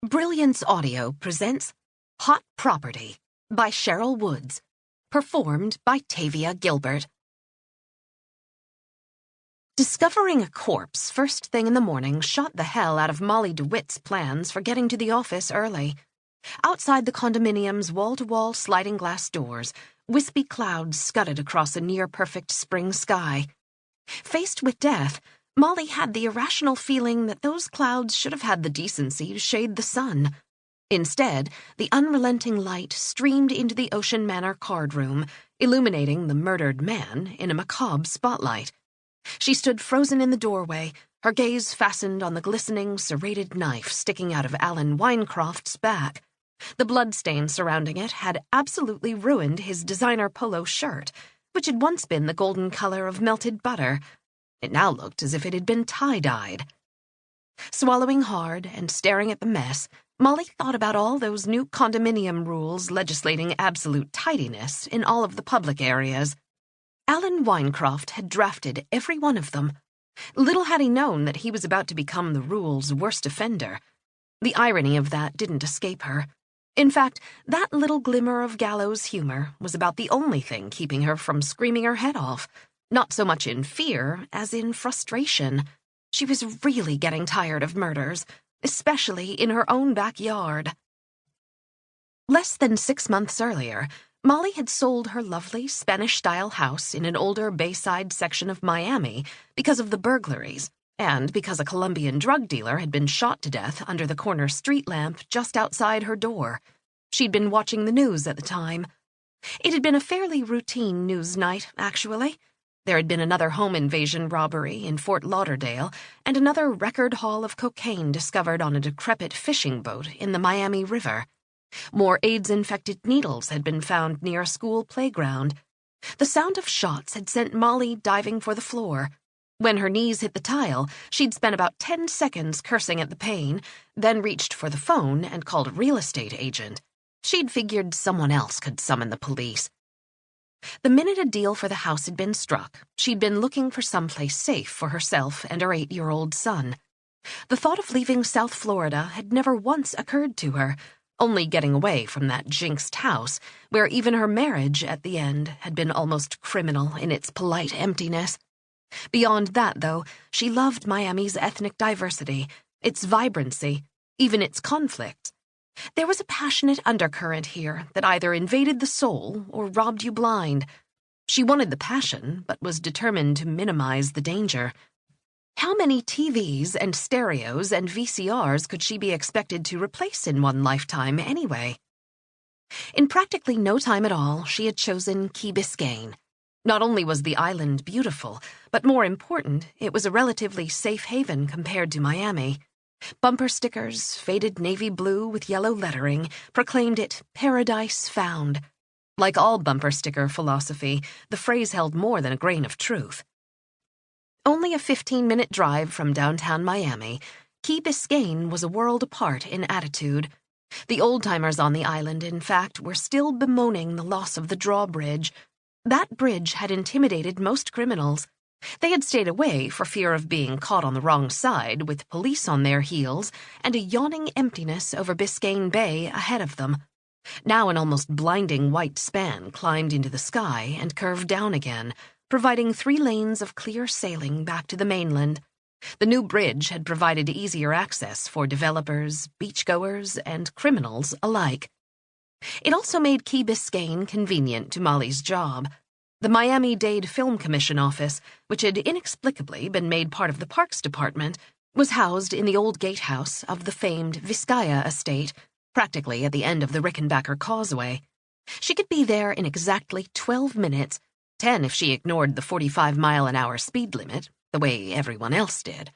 Brilliance Audio presents Hot Property by Sherryl Woods, performed by Tavia Gilbert. Discovering a corpse first thing in the morning shot the hell out of Molly DeWitt's plans for getting to the office early. Outside the condominium's wall-to-wall sliding glass doors, wispy clouds scudded across a near-perfect spring sky. Faced with death, Molly had the irrational feeling that those clouds should have had the decency to shade the sun. Instead, the unrelenting light streamed into the Ocean Manor card room, illuminating the murdered man in a macabre spotlight. She stood frozen in the doorway, her gaze fastened on the glistening, serrated knife sticking out of Alan Winecroft's back. The bloodstain surrounding it had absolutely ruined his designer polo shirt, which had once been the golden color of melted butter. It now looked as if it had been tie-dyed. Swallowing hard and staring at the mess, Molly thought about all those new condominium rules legislating absolute tidiness in all of the public areas. Alan Winecroft had drafted every one of them. Little had he known that he was about to become the rule's worst offender. The irony of that didn't escape her. In fact, that little glimmer of gallows humor was about the only thing keeping her from screaming her head off. Not so much in fear as in frustration. She was really getting tired of murders, especially in her own backyard. Less than 6 months earlier, Molly had sold her lovely Spanish-style house in an older Bayside section of Miami because of the burglaries, and because a Colombian drug dealer had been shot to death under the corner street lamp just outside her door. She'd been watching the news at the time. It had been a fairly routine news night, actually. There had been another home invasion robbery in Fort Lauderdale and another record haul of cocaine discovered on a decrepit fishing boat in the Miami River. More AIDS-infected needles had been found near a school playground. The sound of shots had sent Molly diving for the floor. When her knees hit the tile, she'd spent about 10 seconds cursing at the pain, then reached for the phone and called a real estate agent. She'd figured someone else could summon the police. The minute a deal for the house had been struck, she'd been looking for someplace safe for herself and her 8-year-old son. The thought of leaving South Florida had never once occurred to her, only getting away from that jinxed house, where even her marriage at the end had been almost criminal in its polite emptiness. Beyond that, though, she loved Miami's ethnic diversity, its vibrancy, even its conflicts. There was a passionate undercurrent here that either invaded the soul or robbed you blind. She wanted the passion, but was determined to minimize the danger. How many TVs and stereos and VCRs could she be expected to replace in one lifetime anyway? In practically no time at all, she had chosen Key Biscayne. Not only was the island beautiful, but more important, it was a relatively safe haven compared to Miami. Bumper stickers, faded navy blue with yellow lettering, proclaimed it Paradise Found. Like all bumper sticker philosophy, the phrase held more than a grain of truth. Only a 15-minute drive from downtown Miami, Key Biscayne was a world apart in attitude. The old-timers on the island, in fact, were still bemoaning the loss of the drawbridge. That bridge had intimidated most criminals. They had stayed away for fear of being caught on the wrong side, with police on their heels and a yawning emptiness over Biscayne Bay ahead of them. Now an almost blinding white span climbed into the sky and curved down again, providing 3 lanes of clear sailing back to the mainland. The new bridge had provided easier access for developers, beachgoers, and criminals alike. It also made Key Biscayne convenient to Molly's job. The Miami-Dade Film Commission office, which had inexplicably been made part of the Parks Department, was housed in the old gatehouse of the famed Vizcaya estate, practically at the end of the Rickenbacker Causeway. She could be there in exactly 12 minutes, 10 if she ignored the 45-mile-an-hour speed limit, the way everyone else did.